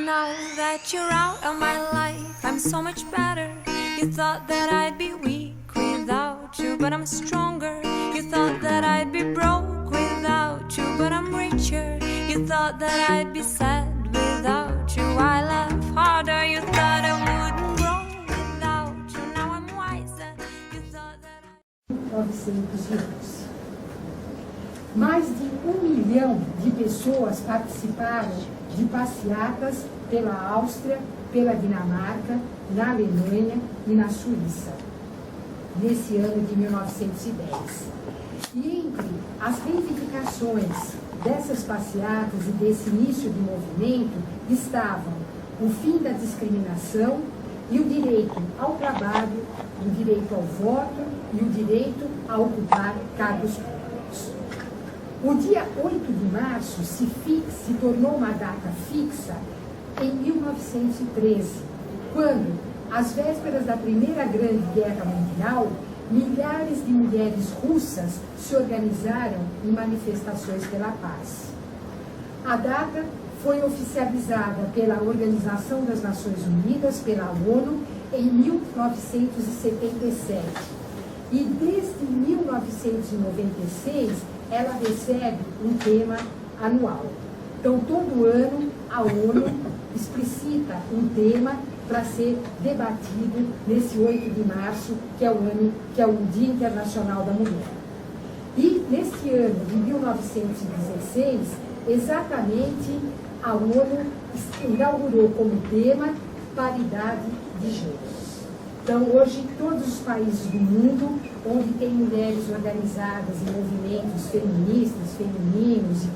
Now that you're out of my life, I'm so much better. You thought that I'd be weak without you, but I'm stronger. You thought that I'd be broke without you, but I'm richer. You thought that I'd be sad without you. I laugh harder. You thought I wouldn't grow without you. Now I'm wiser. You thought that I... 911. Mais de 1 milhão de pessoas participaram de passeatas pela Áustria, pela Dinamarca, na Alemanha e na Suíça, nesse ano de 1910. E entre as reivindicações dessas passeatas e desse início de movimento estavam o fim da discriminação e o direito ao trabalho, o direito ao voto e o direito a ocupar cargos públicos. O dia 8 de março se tornou uma data fixa em 1913, quando, às vésperas da Primeira Grande Guerra Mundial, milhares de mulheres russas se organizaram em manifestações pela paz. A data foi oficializada pela Organização das Nações Unidas, pela ONU, em 1977. E desde 1996, ela recebe um tema anual. Então, todo ano, a ONU explicita um tema para ser debatido nesse 8 de março, que é o Dia Internacional da Mulher. E, neste ano de 1916, exatamente a ONU inaugurou como tema paridade de gênero. Então, hoje, todos os países do mundo, onde tem mulheres organizadas em movimentos feministas, femininos e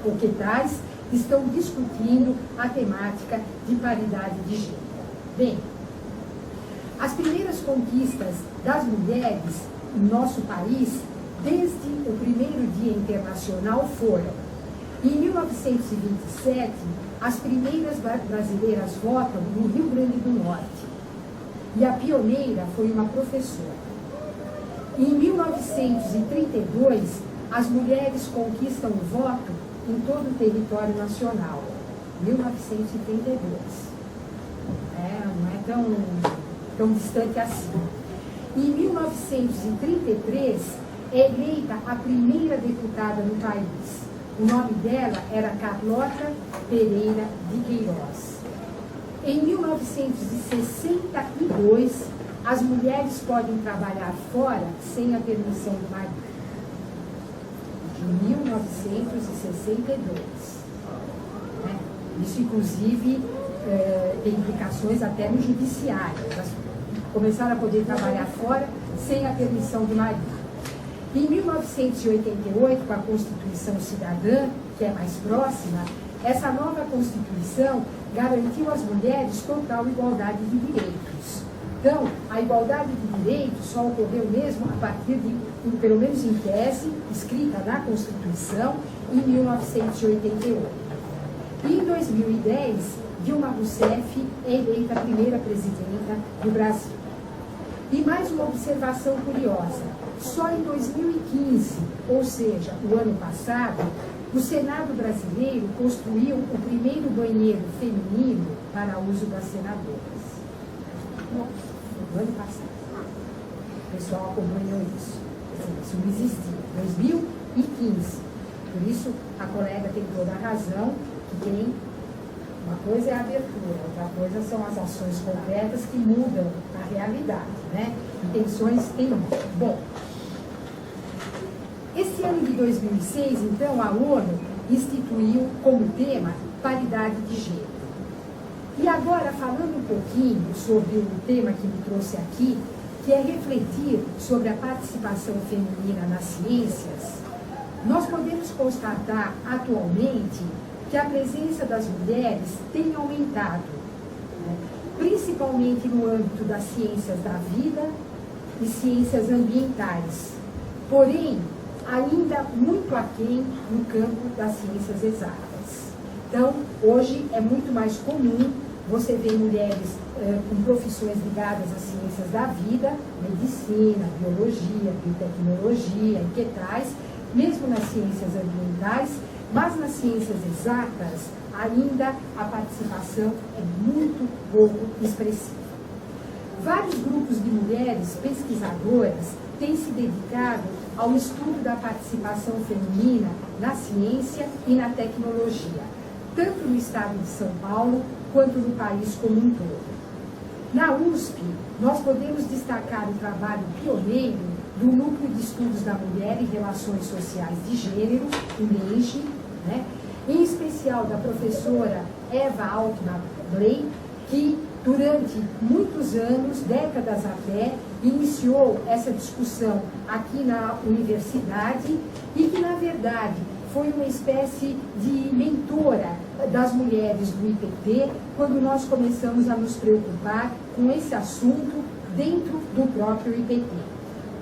o que tais, estão discutindo a temática de paridade de gênero. Bem, as primeiras conquistas das mulheres no nosso país, desde o primeiro Dia Internacional, foram: em 1927, as primeiras brasileiras votam no Rio Grande do Norte. E a pioneira foi uma professora. Em 1932, as mulheres conquistam o voto em todo o território nacional. 1932. Não é tão distante assim. Em 1933, é eleita a primeira deputada no país. O nome dela era Carlota Pereira de Queiroz. Em 1962, as mulheres podem trabalhar fora sem a permissão do marido. De 1962. Isso, inclusive, tem implicações até no judiciário. Elas começaram a poder trabalhar fora sem a permissão do marido. Em 1988, com a Constituição Cidadã, que é mais próxima, essa nova Constituição garantiu às mulheres total igualdade de direitos. Então, a igualdade de direitos só ocorreu mesmo a partir de, pelo menos em tese, escrita na Constituição, em 1988. E em 2010, Dilma Rousseff é eleita a primeira presidenta do Brasil. E mais uma observação curiosa: só em 2015, ou seja, o ano passado, o Senado brasileiro construiu o primeiro banheiro feminino para uso das senadoras. No ano passado. O pessoal acompanhou isso. Isso não existia. 2015. Por isso, a colega tem toda a razão, que tem uma coisa é a abertura, outra coisa são as ações concretas que mudam a realidade, né? Intenções tem muito. Bom, esse ano de 2006, então, a ONU instituiu como tema paridade de gênero. E agora, falando um pouquinho sobre o tema que me trouxe aqui, que é refletir sobre a participação feminina nas ciências, nós podemos constatar atualmente que a presença das mulheres tem aumentado, né? Principalmente no âmbito das ciências da vida e ciências ambientais. Porém, ainda muito aquém no campo das ciências exatas. Então, hoje é muito mais comum você ver mulheres com profissões ligadas às ciências da vida, medicina, biologia, biotecnologia e que tais, mesmo nas ciências ambientais, mas nas ciências exatas, ainda a participação é muito pouco expressiva. Vários grupos de mulheres pesquisadoras têm se dedicado ao estudo da participação feminina na ciência e na tecnologia, tanto no estado de São Paulo quanto no país como um todo. Na USP, nós podemos destacar o trabalho pioneiro do Núcleo de Estudos da Mulher e Relações Sociais de Gênero, o NEGE, né? Em especial da professora Eva Altman-Bley, que durante muitos anos, décadas até, iniciou essa discussão aqui na universidade e que, na verdade, foi uma espécie de mentora das mulheres do IPT quando nós começamos a nos preocupar com esse assunto dentro do próprio IPT.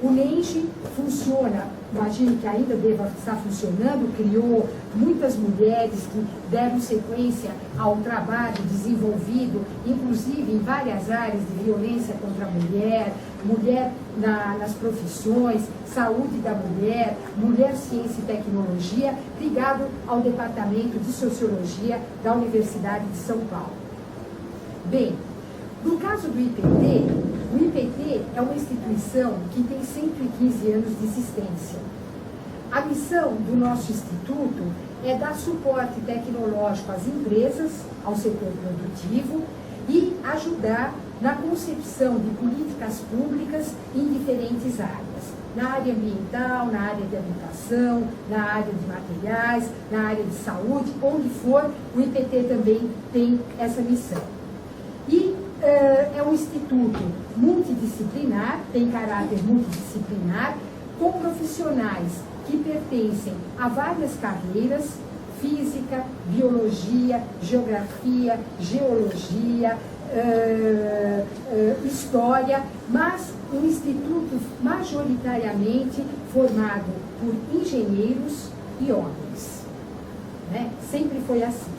O NEGE funciona, imagino que ainda deva estar funcionando, criou muitas mulheres que deram sequência ao trabalho desenvolvido, inclusive em várias áreas de violência contra a mulher, mulher nas profissões, saúde da mulher, mulher, ciência e tecnologia, ligado ao Departamento de Sociologia da Universidade de São Paulo. Bem, no caso do IPT, o IPT é uma instituição que tem 115 anos de existência. A missão do nosso instituto é dar suporte tecnológico às empresas, ao setor produtivo e ajudar na concepção de políticas públicas em diferentes áreas. Na área ambiental, na área de habitação, na área de materiais, na área de saúde, onde for, o IPT também tem essa missão. E é um instituto multidisciplinar, tem caráter multidisciplinar, com profissionais que pertencem a várias carreiras: física, biologia, geografia, geologia, história, mas um instituto majoritariamente formado por engenheiros e homens. Né? Sempre foi assim,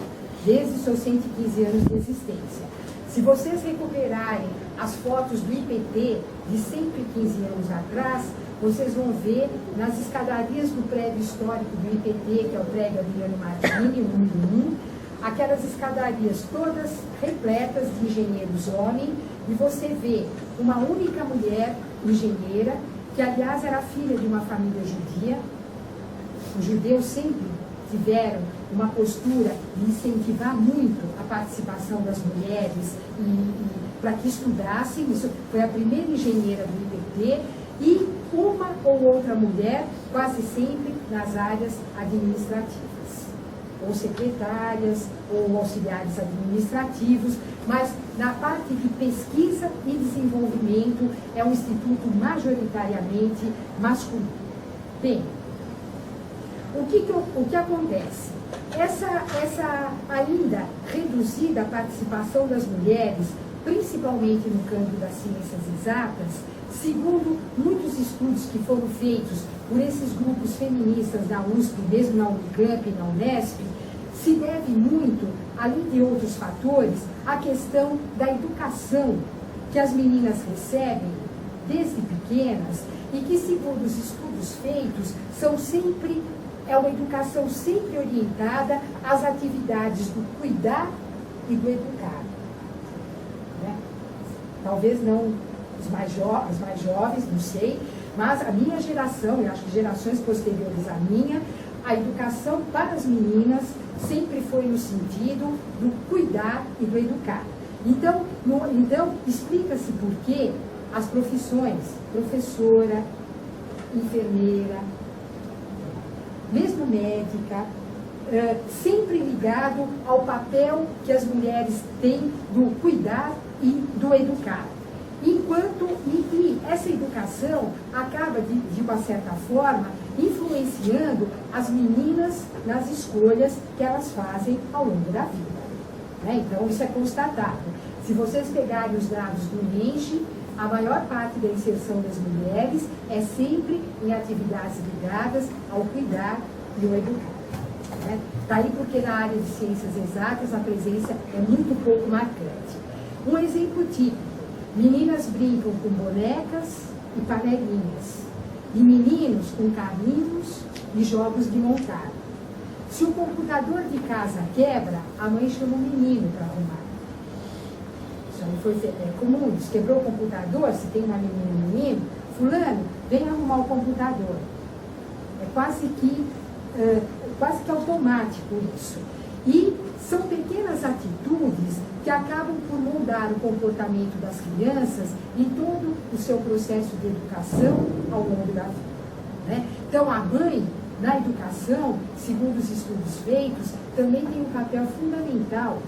desde os seus 115 anos de existência. Se vocês recuperarem as fotos do IPT de 115 anos atrás, vocês vão ver nas escadarias do prédio histórico do IPT, que é o prédio Adriano Martini, o número 1, aquelas escadarias todas repletas de engenheiros homens, e você vê uma única mulher engenheira, que aliás era filha de uma família judia. Os judeus sempre tiveram uma postura de incentivar muito a participação das mulheres para que estudassem. Isso foi a primeira engenheira do IPT, e uma ou outra mulher, quase sempre nas áreas administrativas, ou secretárias, ou auxiliares administrativos, mas na parte de pesquisa e desenvolvimento é um instituto majoritariamente masculino. Bem, o que acontece? Essa ainda reduzida participação das mulheres, principalmente no campo das ciências exatas, segundo muitos estudos que foram feitos por esses grupos feministas da USP, mesmo na Unicamp e na Unesp, se deve muito, além de outros fatores, à questão da educação que as meninas recebem desde pequenas e que, segundo os estudos feitos, é uma educação sempre orientada às atividades do cuidar e do educar. Né? Talvez não as mais jovens, não sei, mas a minha geração, e acho que gerações posteriores à minha, a educação para as meninas sempre foi no sentido do cuidar e do educar. Então explica-se por que as profissões, professora, enfermeira, mesmo médica, sempre ligado ao papel que as mulheres têm do cuidar e do educar. E essa educação acaba, de uma certa forma, influenciando as meninas nas escolhas que elas fazem ao longo da vida. Né? Então, isso é constatado. Se vocês pegarem os dados do NEGE, a maior parte da inserção das mulheres é sempre em atividades ligadas ao cuidar e ao educar. Né? Daí porque na área de ciências exatas a presença é muito pouco marcante. Um exemplo típico: meninas brincam com bonecas e panelinhas, e meninos com carrinhos e jogos de montar. Se o computador de casa quebra, a mãe chama o menino para arrumar. Isso aí é comum, isso. Quebrou o computador, se tem uma menina e um menino, fulano, vem arrumar o computador. É quase que automático isso. E são pequenas atitudes que acabam por moldar o comportamento das crianças e todo o seu processo de educação ao longo da vida, né? Então, a mãe, na educação, segundo os estudos feitos, também tem um papel fundamental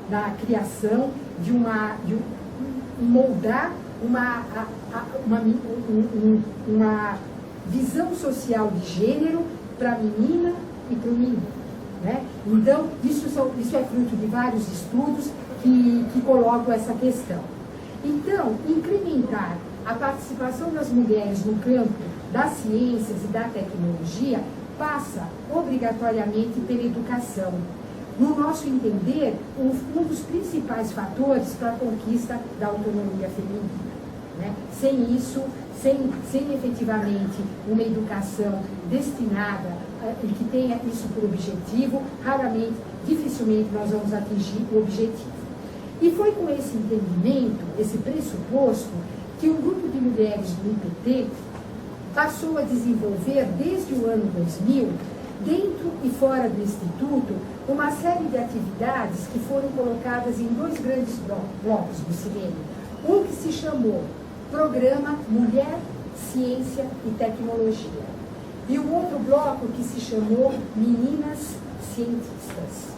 na criação de moldar uma visão social de gênero para a menina e para o menino, né? Então, isso é fruto de vários estudos que colocam essa questão. Então, incrementar a participação das mulheres no campo das ciências e da tecnologia passa obrigatoriamente pela educação. No nosso entender, um dos principais fatores para a conquista da autonomia feminina, né? Sem isso, sem efetivamente uma educação destinada e que tenha isso por objetivo, dificilmente nós vamos atingir o objetivo. E foi com esse entendimento, esse pressuposto, que um grupo de mulheres do IPT passou a desenvolver, desde o ano 2000, dentro e fora do Instituto, uma série de atividades que foram colocadas em 2 grandes blocos do Silene. Um que se chamou Programa Mulher, Ciência e Tecnologia. E um outro bloco que se chamou Meninas Cientistas.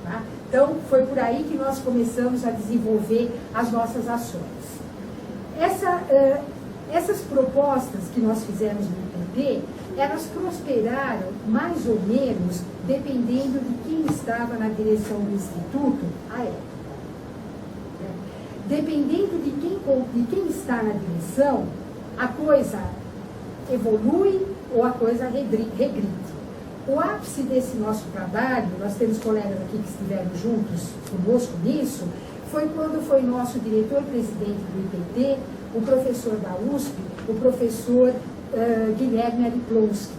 Tá? Então, foi por aí que nós começamos a desenvolver as nossas ações. Essas propostas que nós fizemos no IPT, elas prosperaram mais ou menos dependendo de quem estava na direção do Instituto à época. Dependendo de quem está na direção, a coisa evolui ou a coisa regride. O ápice desse nosso trabalho, nós temos colegas aqui que estiveram juntos conosco nisso, foi quando foi nosso diretor-presidente do IPT, o professor da USP, o professor Guilherme Ariplowski,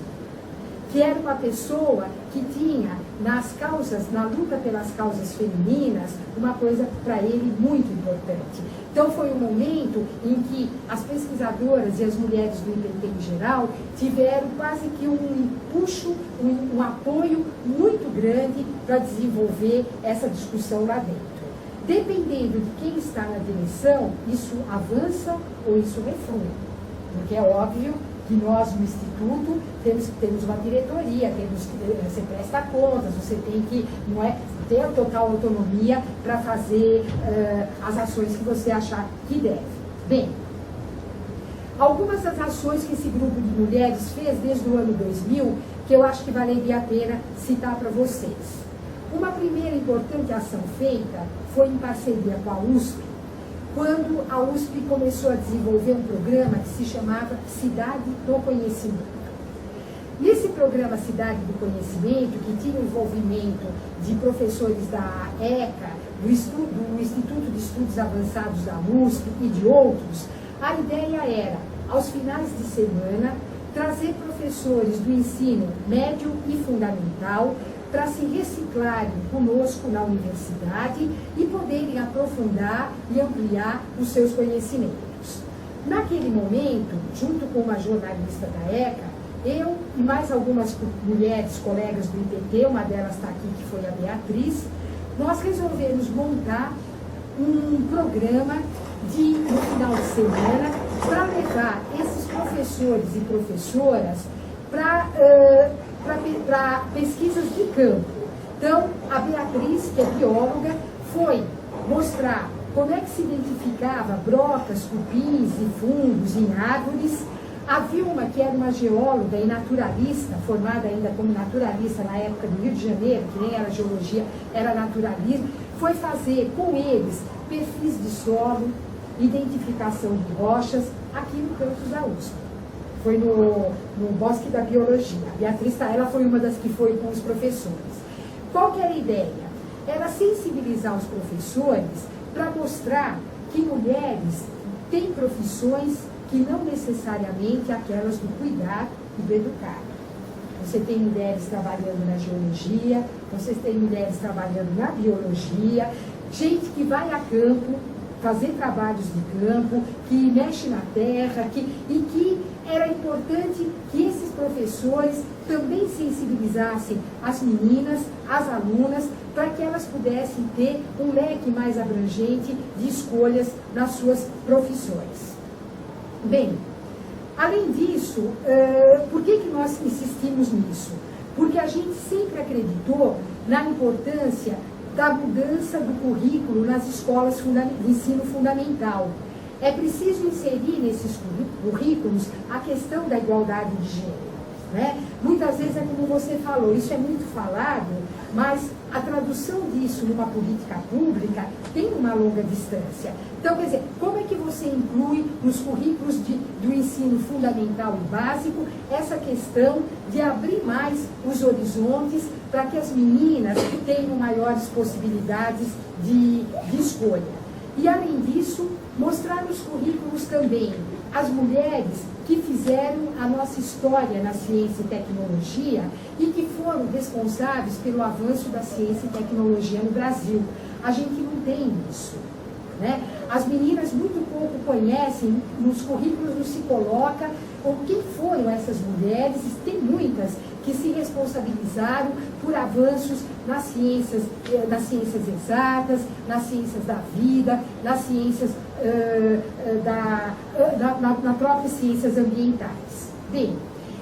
que era uma pessoa que tinha na luta pelas causas femininas, uma coisa para ele muito importante. Então foi um momento em que as pesquisadoras e as mulheres do IPT em geral tiveram quase que um empuxo, um apoio muito grande para desenvolver essa discussão lá dentro. Dependendo de quem está na direção, isso avança ou isso reflui. Porque é óbvio que nós, no Instituto, temos uma diretoria, você presta contas, você tem que ter total autonomia para fazer as ações que você achar que deve. Bem, algumas das ações que esse grupo de mulheres fez desde o ano 2000, que eu acho que valeria a pena citar para vocês. Uma primeira importante ação feita foi em parceria com a USP, quando a USP começou a desenvolver um programa que se chamava Cidade do Conhecimento. Nesse programa Cidade do Conhecimento, que tinha o envolvimento de professores da ECA, do Instituto de Estudos Avançados da USP e de outros, a ideia era, aos finais de semana, trazer professores do ensino médio e fundamental para se reciclarem conosco na universidade e poderem aprofundar e ampliar os seus conhecimentos. Naquele momento, junto com uma jornalista da ECA, eu e mais algumas mulheres, colegas do IPT, uma delas está aqui, que foi a Beatriz, nós resolvemos montar um programa no final de semana para levar esses professores e professoras para pesquisas de campo. Então, a Beatriz, que é bióloga, foi mostrar como é que se identificava brocas, cupins e fungos em árvores. A Vilma, que era uma geóloga e naturalista, formada ainda como naturalista na época do Rio de Janeiro, que nem era geologia, era naturalismo, foi fazer com eles perfis de solo, identificação de rochas, aqui no campus da USP. Foi no Bosque da Biologia. A Beatriz, ela foi uma das que foi com os professores. Qual que era a ideia? Era sensibilizar os professores para mostrar que mulheres têm profissões que não necessariamente aquelas do cuidar e do educar. você tem mulheres trabalhando na geologia, você tem mulheres trabalhando na biologia, gente que vai a campo, fazer trabalhos de campo, que mexe na terra, e que era importante que esses professores também sensibilizassem as meninas, as alunas, para que elas pudessem ter um leque mais abrangente de escolhas nas suas profissões. Bem, além disso, por que nós insistimos nisso? Porque a gente sempre acreditou na importância da mudança do currículo nas escolas de ensino fundamental. É preciso inserir nesses currículos a questão da igualdade de gênero, né? Muitas vezes é como você falou, isso é muito falado, mas a tradução disso numa política pública tem uma longa distância. Então, quer dizer, como é que você inclui nos currículos do ensino fundamental e básico essa questão de abrir mais os horizontes para que as meninas tenham maiores possibilidades de escolha? E, além disso, mostrar nos currículos também as mulheres que fizeram a nossa história na ciência e tecnologia e que foram responsáveis pelo avanço da ciência e tecnologia no Brasil. A gente não tem isso, né? As meninas muito pouco conhecem, nos currículos não se coloca quem foram essas mulheres, tem muitas que se responsabilizaram por avanços nas ciências exatas, nas ciências da vida, nas ciências na próprias ciências ambientais. Bem,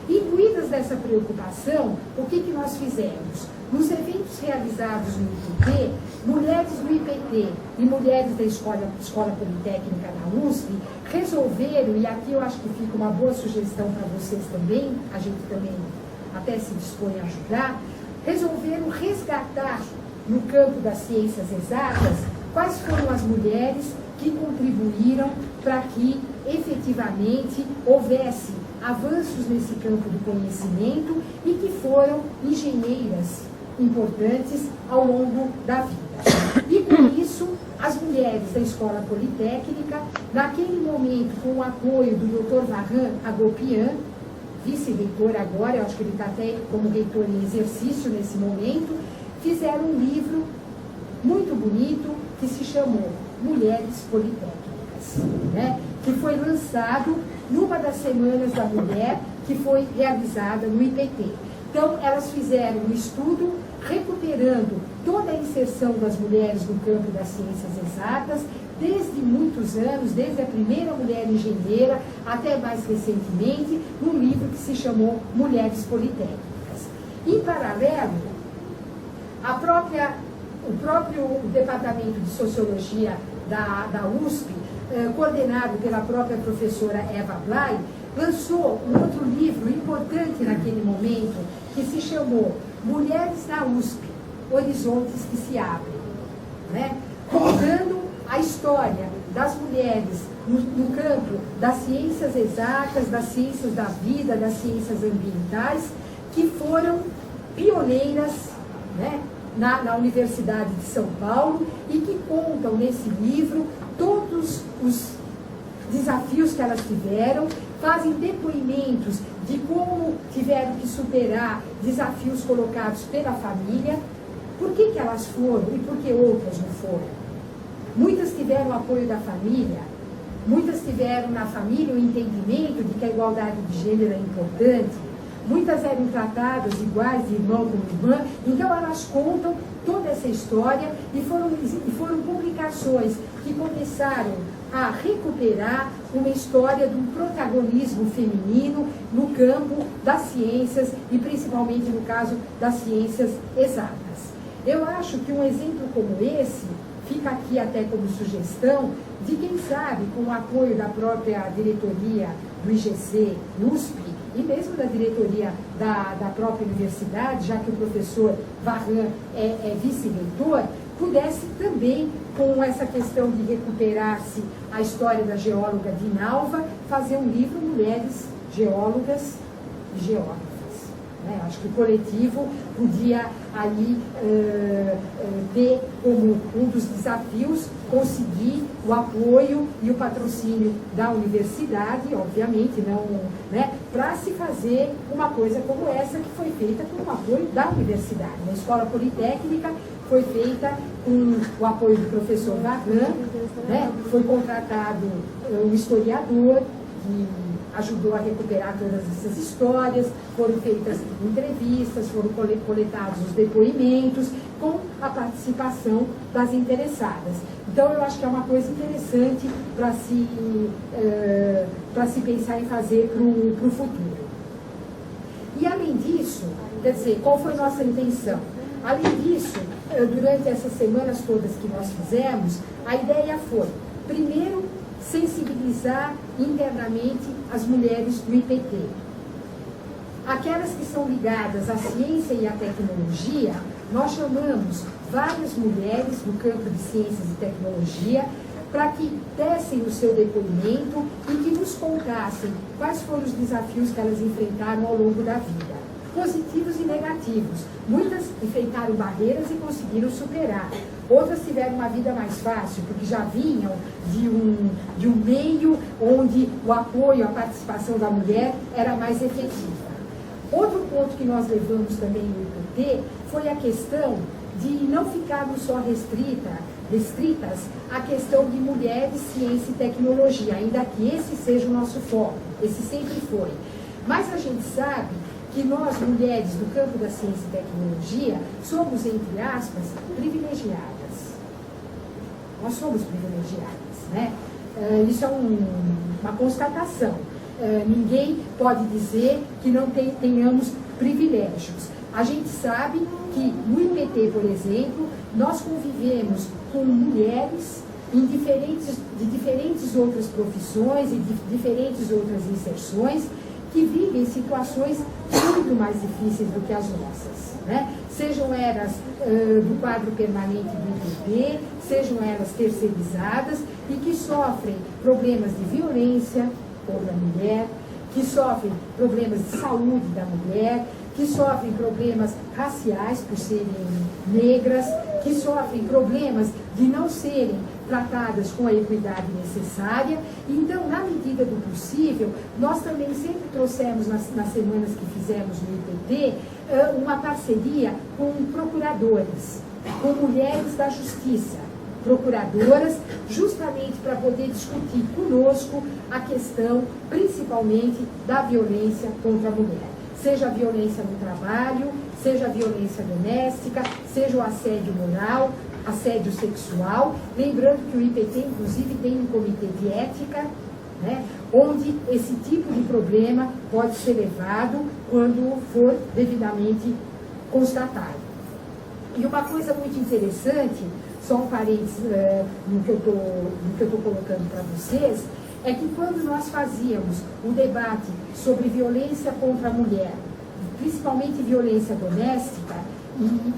imbuídas dessa preocupação, o que nós fizemos? Nos eventos realizados no IPT, mulheres do IPT e mulheres da Escola Politécnica da USP resolveram, e aqui eu acho que fica uma boa sugestão para vocês também, a gente também até se dispõe a ajudar, resolveram resgatar no campo das ciências exatas quais foram as mulheres que contribuíram para que efetivamente houvesse avanços nesse campo do conhecimento e que foram engenheiras importantes ao longo da vida. E com isso, as mulheres da Escola Politécnica, naquele momento, com o apoio do Dr. Varran Agopian, vice-reitor agora, eu acho que ele está até como reitor em exercício nesse momento, fizeram um livro muito bonito que se chamou Mulheres Politécnicas, né? Que foi lançado numa das Semanas da Mulher, que foi realizada no IPT. Então, elas fizeram um estudo recuperando toda a inserção das mulheres no campo das ciências exatas, desde muitos anos, desde a primeira mulher engenheira até mais recentemente, num livro que se chamou Mulheres Politécnicas. Em paralelo, o próprio Departamento de Sociologia da USP, coordenado pela própria professora Eva Blay, lançou um outro livro importante naquele momento, que se chamou Mulheres na USP, Horizontes que se abrem, né? Contando a história das mulheres no campo das ciências exatas, das ciências da vida, das ciências ambientais, que foram pioneiras, né, na Universidade de São Paulo e que contam nesse livro todos os desafios que elas tiveram, fazem depoimentos de como tiveram que superar desafios colocados pela família, por que elas foram e por que outras não foram. Muitas tiveram o apoio da família, muitas tiveram na família o entendimento de que a igualdade de gênero é importante, muitas eram tratadas iguais de irmão com irmã, então elas contam toda essa história e foram publicações que começaram a recuperar uma história de um protagonismo feminino no campo das ciências e principalmente no caso das ciências exatas. Eu acho que um exemplo como esse fica aqui até como sugestão de quem sabe, com o apoio da própria diretoria do IGC USP e mesmo da diretoria da própria universidade, já que o professor Varran é vice-reitor, pudesse também, com essa questão de recuperar-se a história da geóloga Dinalva, fazer um livro Mulheres Geólogas e Geógrafas, né? Acho que o coletivo podia ali ter como um dos desafios conseguir o apoio e o patrocínio da universidade, obviamente, não, né, para se fazer uma coisa como essa que foi feita com o apoio da universidade. Na Escola Politécnica foi feita com o apoio do professor Vagan, né, foi contratado um historiador que ajudou a recuperar todas essas histórias, foram feitas entrevistas, foram coletados os depoimentos, com a participação das interessadas. Então, eu acho que é uma coisa interessante para se pensar em fazer para o futuro. E, além disso, quer dizer, qual foi nossa intenção? Além disso, durante essas semanas todas que nós fizemos, a ideia foi, primeiro, sensibilizar internamente as mulheres do IPT. Aquelas que são ligadas à ciência e à tecnologia, nós chamamos várias mulheres do campo de ciências e tecnologia para que dessem o seu depoimento e que nos contassem quais foram os desafios que elas enfrentaram ao longo da vida, positivos e negativos. Muitas enfrentaram barreiras e conseguiram superar. Outras tiveram uma vida mais fácil, porque já vinham de um meio onde o apoio, a participação da mulher era mais efetiva. Outro ponto que nós levamos também no IPT foi a questão de não ficarmos só restritas à questão de mulheres, ciência e tecnologia, ainda que esse seja o nosso foco, esse sempre foi. Mas a gente sabe que nós, mulheres do campo da ciência e tecnologia, somos, entre aspas, privilegiadas. Nós somos privilegiadas, né? Isso é uma constatação. Ninguém pode dizer que não tenhamos privilégios. A gente sabe que no IPT, por exemplo, nós convivemos com mulheres de diferentes outras profissões e de diferentes outras inserções que vivem situações muito mais difíceis do que as nossas, né? Sejam elas do quadro permanente do IPT, sejam elas terceirizadas e que sofrem problemas de violência contra a mulher, que sofrem problemas de saúde da mulher, que sofrem problemas raciais por serem negras, que sofrem problemas de não serem tratadas com a equidade necessária. Então, na medida do possível, nós também sempre trouxemos, nas semanas que fizemos no IPT, uma parceria com procuradores, com mulheres da justiça, procuradoras, justamente para poder discutir conosco a questão, principalmente, da violência contra a mulher. Seja a violência no trabalho, seja a violência doméstica, seja o assédio moral, assédio sexual. Lembrando que o IPT, inclusive, tem um comitê de ética, né, onde esse tipo de problema pode ser levado quando for devidamente constatado. E uma coisa muito interessante, só um parênteses no que eu estou colocando para vocês, é que quando nós fazíamos o debate sobre violência contra a mulher, principalmente violência doméstica,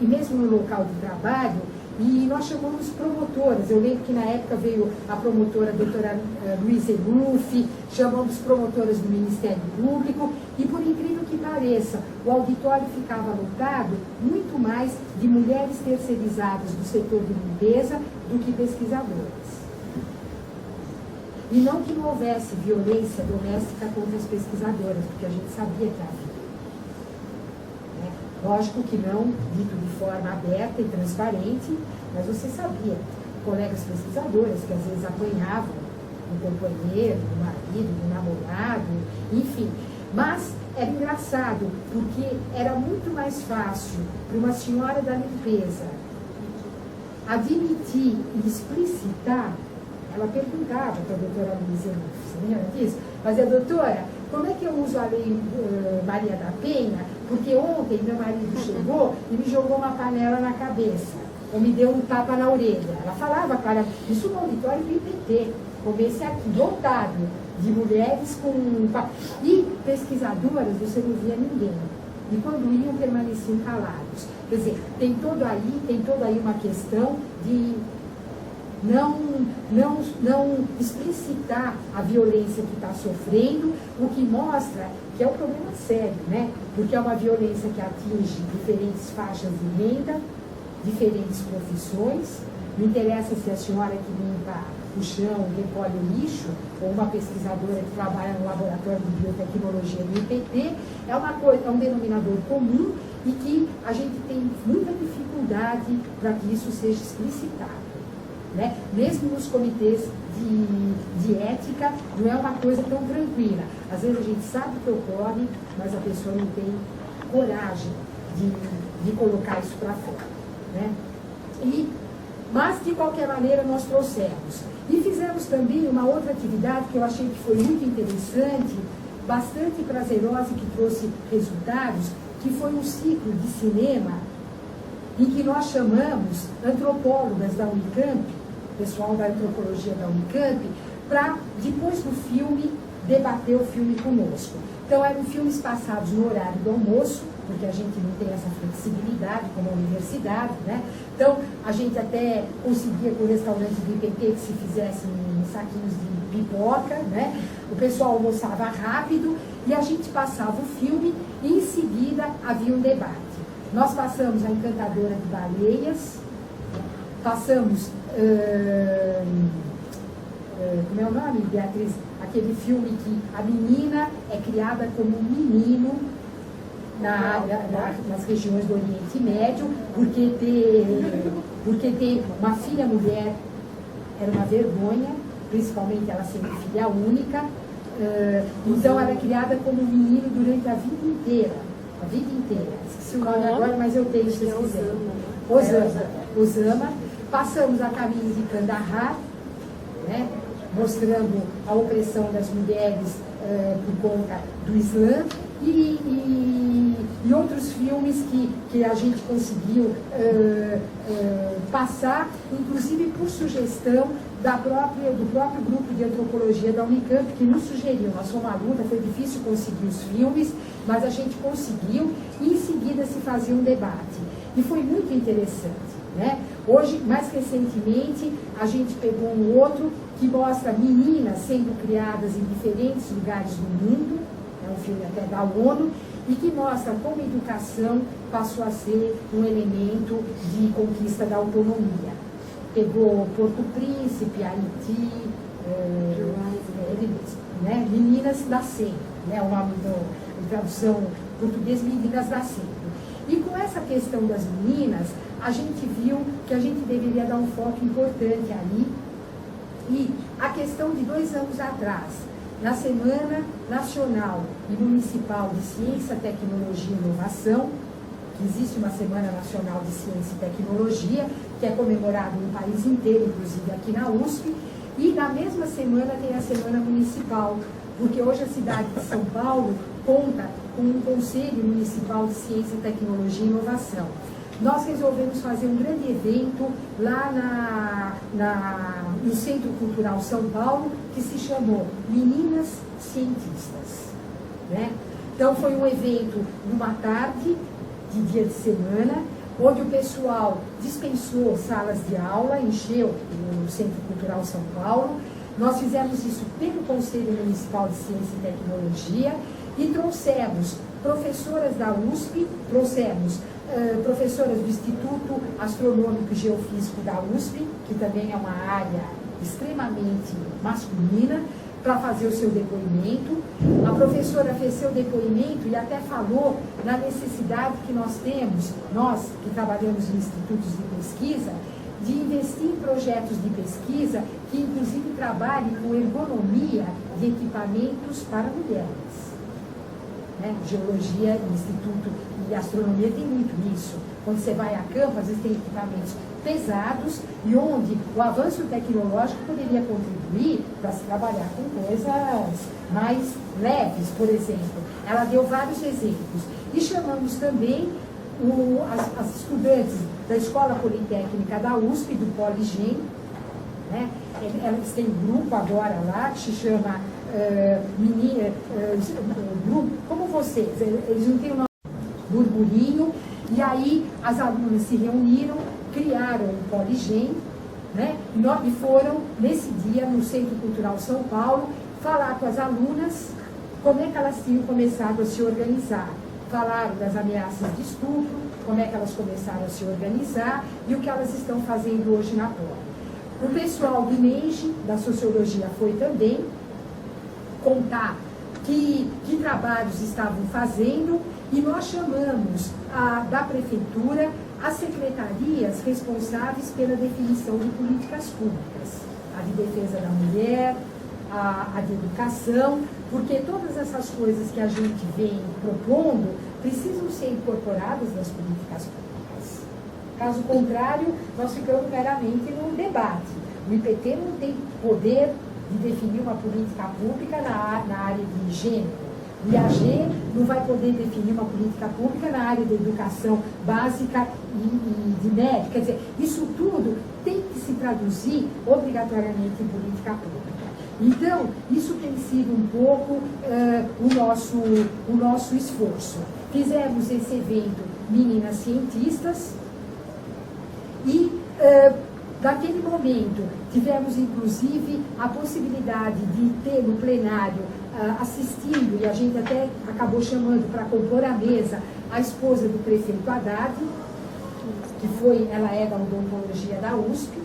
e mesmo no local de trabalho, e nós chamamos promotoras. Eu lembro que na época veio a promotora a doutora Luísa Eluf, chamamos promotoras do Ministério Público, e por incrível que pareça, o auditório ficava lotado muito mais de mulheres terceirizadas do setor de limpeza do que pesquisadoras. E não que não houvesse violência doméstica contra as pesquisadoras, porque a gente sabia que havia. Lógico que não dito de forma aberta e transparente, mas você sabia, colegas pesquisadoras que às vezes apanhavam do companheiro, do marido, do namorado, enfim. Mas era engraçado, porque era muito mais fácil para uma senhora da limpeza admitir e explicitar. Ela perguntava para a doutora Luísa, você lembra disso? Mas a doutora, como é que eu uso a lei Maria da Penha? Porque ontem meu marido chegou e me jogou uma panela na cabeça, ou me deu um tapa na orelha. Ela falava, cara, isso no auditório do IPT, como esse aqui, lotado de mulheres com... E pesquisadoras, você não via ninguém. E quando iam, permaneciam calados. Quer dizer, tem toda aí uma questão de não explicitar a violência que está sofrendo, o que mostra que é um problema sério, né? Porque é uma violência que atinge diferentes faixas de renda, diferentes profissões. Não interessa se a senhora que limpa o chão, recolhe o lixo, ou uma pesquisadora que trabalha no laboratório de biotecnologia do IPT, é um denominador comum e que a gente tem muita dificuldade para que isso seja explicitado. Né? Mesmo nos comitês de ética, não é uma coisa tão tranquila. Às vezes a gente sabe que ocorre, mas a pessoa não tem coragem de colocar isso para fora. Né? Mas, de qualquer maneira, nós trouxemos. E fizemos também uma outra atividade que eu achei que foi muito interessante, bastante prazerosa e que trouxe resultados, que foi um ciclo de cinema em que nós chamamos antropólogas da Unicamp, pessoal da antropologia da Unicamp, para, depois do filme, debater o filme conosco. Então, eram filmes passados no horário do almoço, porque a gente não tem essa flexibilidade como a universidade, né? Então, a gente até conseguia com o restaurante do IPT que se fizessem saquinhos de pipoca, né? O pessoal almoçava rápido e a gente passava o filme e em seguida havia um debate. Nós passamos A Encantadora de Baleias, passamos, como é o nome, Beatriz? Aquele filme que a menina é criada como um menino nas regiões do Oriente Médio, porque ter uma filha mulher era uma vergonha, principalmente ela sendo filha única. Então ela é criada como um menino durante a vida inteira. Esqueci o nome agora, mas eu tenho, se quiser. Osama. Passamos a caminho de Kandahar, né? Mostrando a opressão das mulheres por conta do Islã, e outros filmes que a gente conseguiu passar, inclusive por sugestão do próprio grupo de antropologia da Unicamp, que nos sugeriu. Nós fomos uma luta, foi difícil conseguir os filmes, mas a gente conseguiu, e em seguida se fazia um debate. E foi muito interessante. Né? Hoje, mais recentemente, a gente pegou um outro que mostra meninas sendo criadas em diferentes lugares do mundo, é um filme até da ONU, e que mostra como a educação passou a ser um elemento de conquista da autonomia. Pegou Porto Príncipe, Haiti, né? Meninas Nascendo, né? O nome em tradução português, Meninas Nascendo. E com essa questão das meninas, a gente viu que a gente deveria dar um foco importante ali. E a questão de 2 anos atrás, na Semana Nacional e Municipal de Ciência, Tecnologia e Inovação, que existe uma Semana Nacional de Ciência e Tecnologia, que é comemorada no país inteiro, inclusive aqui na USP, e na mesma semana tem a Semana Municipal, porque hoje a cidade de São Paulo conta com um Conselho Municipal de Ciência, Tecnologia e Inovação. Nós resolvemos fazer um grande evento lá no Centro Cultural São Paulo, que se chamou Meninas Cientistas. Né? Então foi um evento numa tarde, de dia de semana, onde o pessoal dispensou salas de aula, encheu o Centro Cultural São Paulo. Nós fizemos isso pelo Conselho Municipal de Ciência e Tecnologia e trouxemos professoras da USP, trouxemos professoras do Instituto Astronômico e Geofísico da USP, que também é uma área extremamente masculina, para fazer o seu depoimento. A professora fez seu depoimento e até falou na necessidade que nós temos, nós que trabalhamos em institutos de pesquisa, de investir em projetos de pesquisa que inclusive trabalhem com ergonomia de equipamentos para mulheres. Né? Geologia, Instituto e Astronomia tem muito isso. Quando você vai a campo, às vezes tem equipamentos pesados e onde o avanço tecnológico poderia contribuir para se trabalhar com coisas mais leves, por exemplo. Ela deu vários exemplos. E chamamos também as estudantes da Escola Politécnica da USP, do Poligen, né? Eles têm um grupo agora lá que se chama grupo, como vocês, eles não têm o nome, Burburinho, e aí as alunas se reuniram, criaram o Poligen, né? E foram, nesse dia, no Centro Cultural São Paulo, falar com as alunas como é que elas tinham começado a se organizar. Falaram das ameaças de estupro, como é que elas começaram a se organizar e o que elas estão fazendo hoje na prova. O pessoal do INEGE, da Sociologia, foi também contar que trabalhos estavam fazendo e nós chamamos da Prefeitura as secretarias responsáveis pela definição de políticas públicas, a de defesa da mulher, a de educação, porque todas essas coisas que a gente vem propondo precisam ser incorporadas nas políticas públicas. Caso contrário, nós ficamos meramente num debate. O IPT não tem poder de definir uma política pública na área de gênero. O IAG não vai poder definir uma política pública na área da educação básica e de médio. Quer dizer, isso tudo tem que se traduzir obrigatoriamente em política pública. Então, isso tem sido um pouco o nosso esforço. Fizemos esse evento Meninas Cientistas e, naquele momento, tivemos inclusive a possibilidade de ter no plenário assistindo, e a gente até acabou chamando para compor a mesa, a esposa do prefeito Haddad, que ela é da odontologia da USP,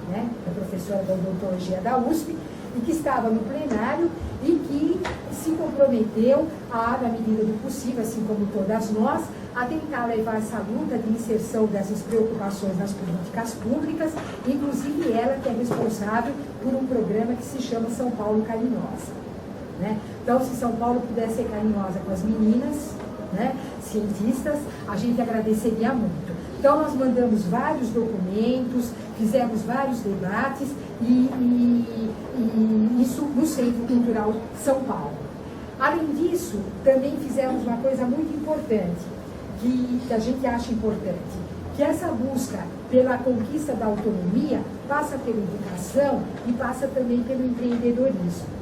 né, é professora da odontologia da USP, e que estava no plenário e que se comprometeu na medida do possível, assim como todas nós, a tentar levar essa luta de inserção dessas preocupações nas políticas públicas, inclusive ela que é responsável por um programa que se chama São Paulo Carinhosa. Né? Então, se São Paulo pudesse ser carinhosa com as meninas, né, cientistas, a gente agradeceria muito. Então, nós mandamos vários documentos, fizemos vários debates e isso no Centro Cultural São Paulo. Além disso, também fizemos uma coisa muito importante, que a gente acha importante, que essa busca pela conquista da autonomia passa pela educação e passa também pelo empreendedorismo.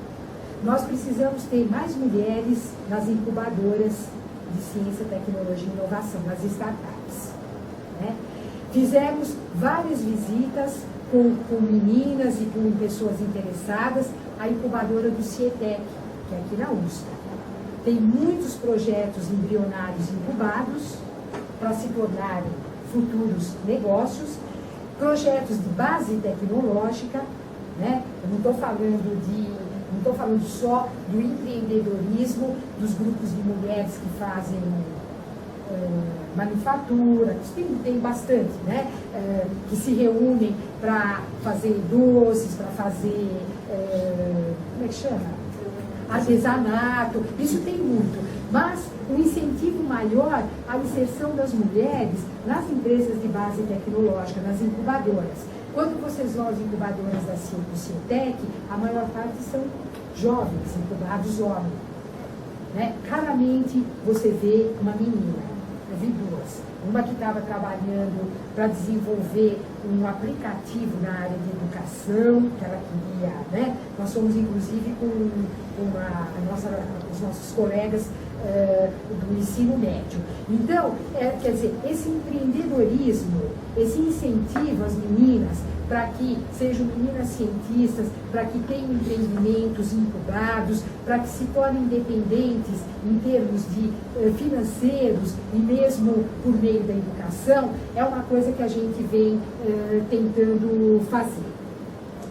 Nós precisamos ter mais mulheres nas incubadoras de ciência, tecnologia e inovação, nas startups. Né? Fizemos várias visitas com meninas e com pessoas interessadas à incubadora do CIETEC, que é aqui na USP. Tem muitos projetos embrionários incubados para se tornarem futuros negócios, projetos de base tecnológica, né? Eu não estou falando só do empreendedorismo dos grupos de mulheres que fazem manufatura, tem bastante, né? Que se reúnem para fazer doces, para fazer, como é que chama? Artesanato, isso tem muito. Mas um incentivo maior à inserção das mulheres nas empresas de base tecnológica, nas incubadoras. Quando vocês vão às incubadoras do CIETEC, a maior parte são jovens, incubados homens. Né? Raramente você vê uma menina. Eu vi duas. Uma que estava trabalhando para desenvolver um aplicativo na área de educação, que ela queria, né? Nós somos, inclusive, com os nossos colegas do ensino médio. Então, quer dizer, esse empreendedorismo, esse incentivo às meninas para que sejam meninas cientistas, para que tenham empreendimentos incubados, para que se tornem independentes em termos de financeiros e mesmo por meio da educação, é uma coisa que a gente vem tentando fazer.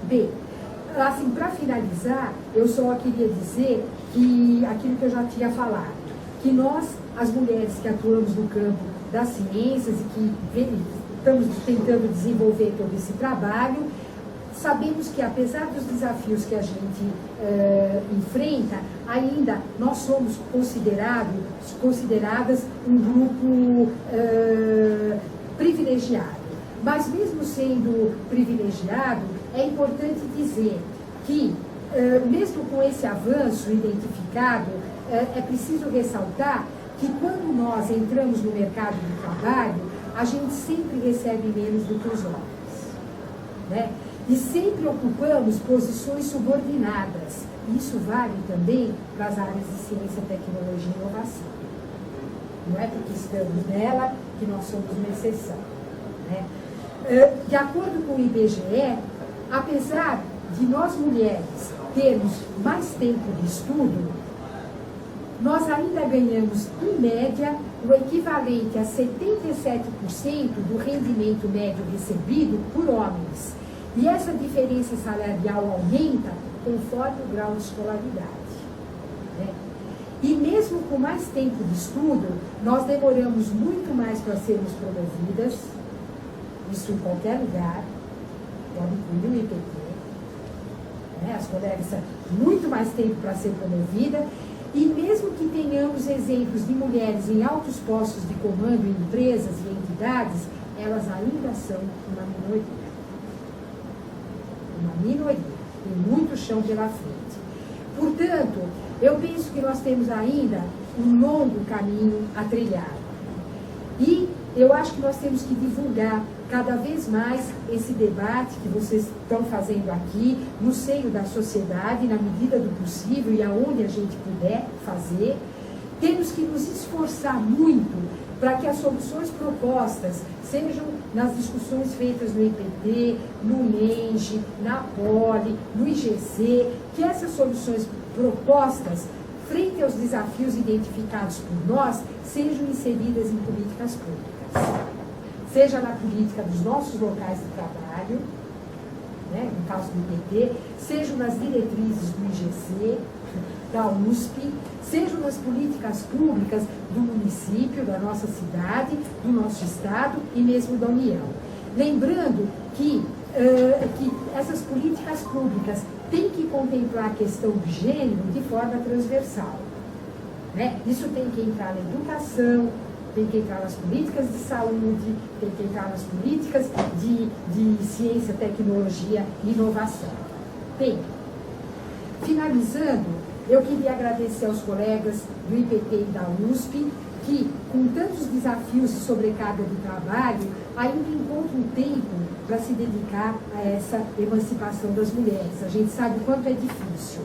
Bem, assim, para finalizar, eu só queria dizer que aquilo que eu já tinha falado, que nós, as mulheres que atuamos no campo das ciências e que estamos tentando desenvolver todo esse trabalho, sabemos que apesar dos desafios que a gente enfrenta, ainda nós somos consideradas um grupo privilegiado. Mas mesmo sendo privilegiado, é importante dizer que, mesmo com esse avanço identificado, é preciso ressaltar que quando nós entramos no mercado de trabalho, a gente sempre recebe menos do que os homens, né? E sempre ocupamos posições subordinadas. Isso vale também para as áreas de ciência, tecnologia e inovação. Não é porque estamos nela que nós somos uma exceção, né? De acordo com o IBGE, apesar de nós mulheres termos mais tempo de estudo, nós ainda ganhamos, em média, o equivalente a 77% do rendimento médio recebido por homens. E essa diferença salarial aumenta conforme o grau de escolaridade, né? E mesmo com mais tempo de estudo, nós demoramos muito mais para sermos promovidas, isso em qualquer lugar, pode incluir o IPT, né? As colegas têm muito mais tempo para ser promovida, e mesmo que tenhamos exemplos de mulheres em altos postos de comando em empresas e entidades, elas ainda são uma minoria. Uma minoria. Tem muito chão pela frente. Portanto, eu penso que nós temos ainda um longo caminho a trilhar. E eu acho que nós temos que divulgar cada vez mais esse debate que vocês estão fazendo aqui, no seio da sociedade, na medida do possível e aonde a gente puder fazer. Temos que nos esforçar muito para que as soluções propostas sejam nas discussões feitas no IPT, no MENGE, na Poli, no IGC, que essas soluções propostas, frente aos desafios identificados por nós, sejam inseridas em políticas públicas. Seja na política dos nossos locais de trabalho, né, no caso do IPT, sejam nas diretrizes do IGC, da USP, sejam nas políticas públicas do município, da nossa cidade, do nosso estado e mesmo da União. Lembrando que essas políticas públicas têm que contemplar a questão do gênero de forma transversal, né? Isso tem que entrar na educação, tem que entrar nas políticas de saúde, tem que entrar nas políticas de ciência, tecnologia e inovação. Bem, finalizando, eu queria agradecer aos colegas do IPT e da USP, que, com tantos desafios e sobrecarga de trabalho, ainda encontram tempo para se dedicar a essa emancipação das mulheres. A gente sabe o quanto é difícil.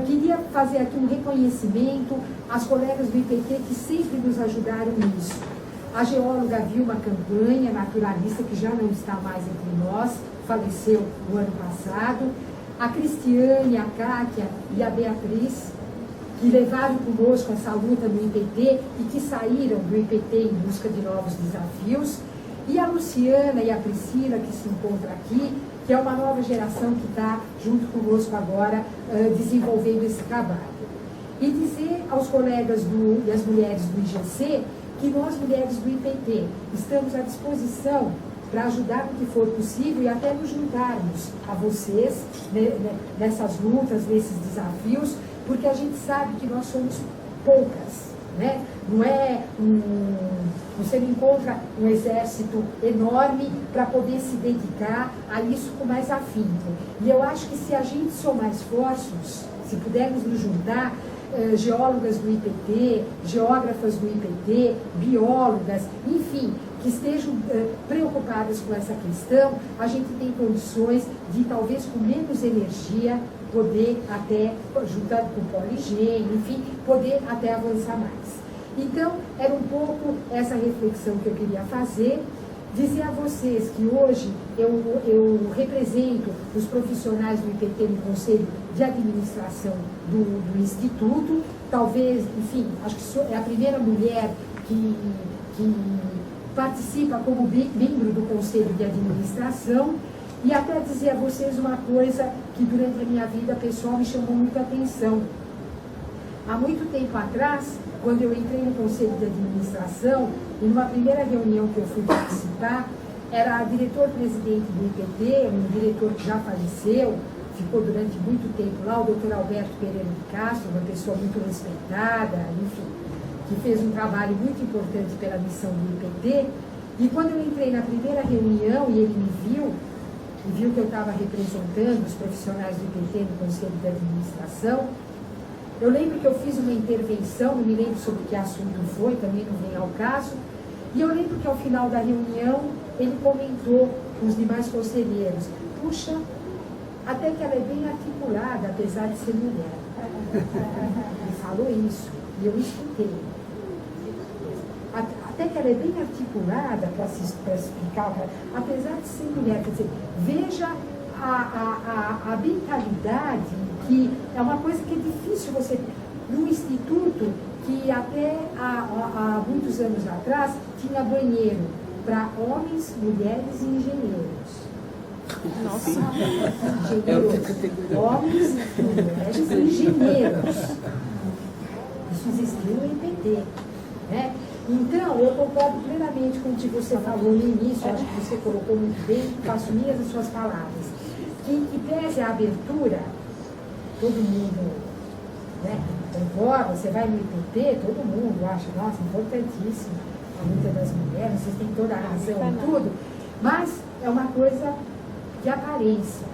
Queria fazer aqui um reconhecimento às colegas do IPT que sempre nos ajudaram nisso. A geóloga Vilma Campanha, naturalista, que já não está mais entre nós, faleceu no ano passado. A Cristiane, a Kátia e a Beatriz, que levaram conosco essa luta no IPT e que saíram do IPT em busca de novos desafios. E a Luciana e a Priscila, que se encontram aqui, que é uma nova geração que está junto conosco agora, desenvolvendo esse trabalho. E dizer aos colegas e às mulheres do IGC que nós, mulheres do IPT, estamos à disposição para ajudar no que for possível e até nos juntarmos a vocês, né, nessas lutas, nesses desafios, porque a gente sabe que nós somos poucas, né? Não é você não encontra um exército enorme para poder se dedicar a isso com mais afinco. E eu acho que se a gente somar esforços, se pudermos nos juntar, geólogas do IPT, geógrafas do IPT, biólogas, enfim, que estejam preocupadas com essa questão, a gente tem condições de, talvez com menos energia, poder até, juntar com o poligênio, enfim, poder até avançar mais. Então, era um pouco essa reflexão que eu queria fazer. Dizer a vocês que hoje eu represento os profissionais do IPT no Conselho de Administração do Instituto. Talvez, enfim, acho que é a primeira mulher que participa como membro do Conselho de Administração. E até dizer a vocês uma coisa que durante a minha vida pessoal me chamou muita atenção. Há muito tempo atrás, quando eu entrei no Conselho de Administração, em uma primeira reunião que eu fui participar, era a diretor-presidente do IPT, um diretor que já faleceu, ficou durante muito tempo lá, o doutor Alberto Pereira de Castro, uma pessoa muito respeitada, enfim, que fez um trabalho muito importante pela missão do IPT. E quando eu entrei na primeira reunião e ele me viu, e viu que eu estava representando os profissionais do IPT no Conselho de Administração, eu lembro que eu fiz uma intervenção, não me lembro sobre que assunto foi, também não vem ao caso, e eu lembro que ao final da reunião ele comentou com os demais conselheiros: puxa, até que ela é bem articulada, apesar de ser mulher. Ele falou isso, e eu escutei. Até que ela é bem articulada para explicar, apesar de ser mulher, quer dizer, veja a mentalidade, que é uma coisa que é difícil você, num instituto que até há muitos anos atrás tinha banheiro para homens, mulheres e engenheiros. Nossa. Engenheiros, homens, mulheres e engenheiros. Isso existiu no IPT, né? Então, eu concordo plenamente com o que você falou no início, acho que você colocou muito bem, faço minhas as suas palavras. Que pese a abertura, todo mundo, né, concorda, você vai no IPT, todo mundo acha, nossa, importantíssimo a luta das mulheres, vocês têm toda a razão e tudo, mas é uma coisa de aparência,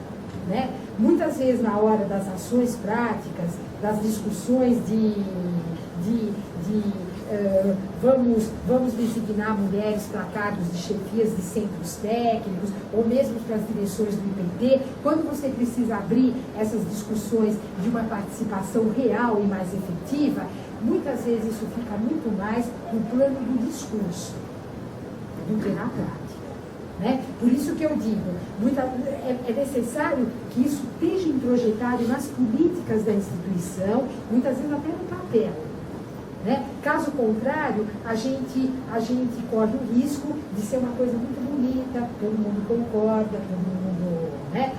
né? Muitas vezes na hora das ações práticas, das discussões vamos designar mulheres para cargos de chefias de centros técnicos, ou mesmo para as direções do IPT, quando você precisa abrir essas discussões de uma participação real e mais efetiva, muitas vezes isso fica muito mais no plano do discurso do que na prática. Né? Por isso que eu digo, é necessário que isso esteja introjetado nas políticas da instituição, muitas vezes até no papel. Né? Caso contrário, a gente corre o risco de ser uma coisa muito bonita, todo mundo concorda, todo mundo... Né?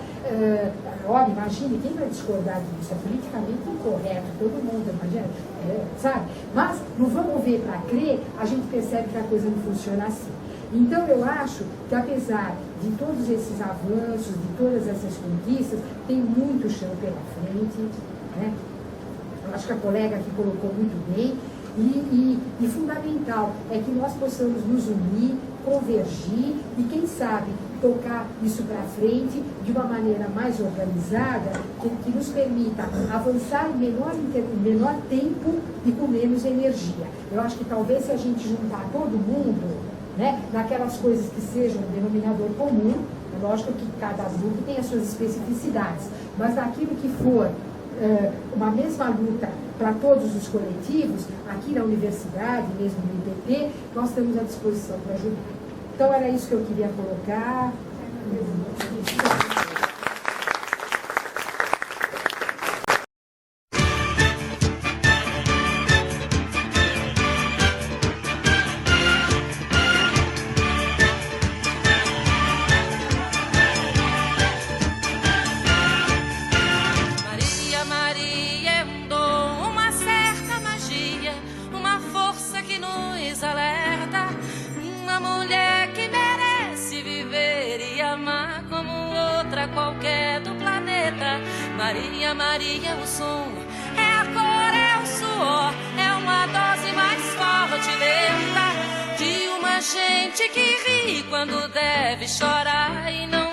Olha, imagine, quem vai discordar disso? É politicamente incorreto, todo mundo, imagina, sabe? Mas no vamos ver para crer, a gente percebe que a coisa não funciona assim. Então, eu acho que, apesar de todos esses avanços, de todas essas conquistas, tem muito chão pela frente, né? Eu acho que a colega aqui colocou muito bem, e fundamental é que nós possamos nos unir, convergir e, quem sabe, tocar isso para frente de uma maneira mais organizada, que nos permita avançar em menor tempo e com menos energia. Eu acho que talvez se a gente juntar todo mundo, né, naquelas coisas que sejam um denominador comum, é lógico que cada grupo tem as suas especificidades, mas naquilo que for uma mesma luta para todos os coletivos, aqui na universidade, mesmo no IPT, nós estamos à disposição para ajudar. Então era isso que eu queria colocar. Maria, Maria, o som é a cor, é o suor, é uma dose mais forte, lenta, de uma gente que ri quando deve chorar e não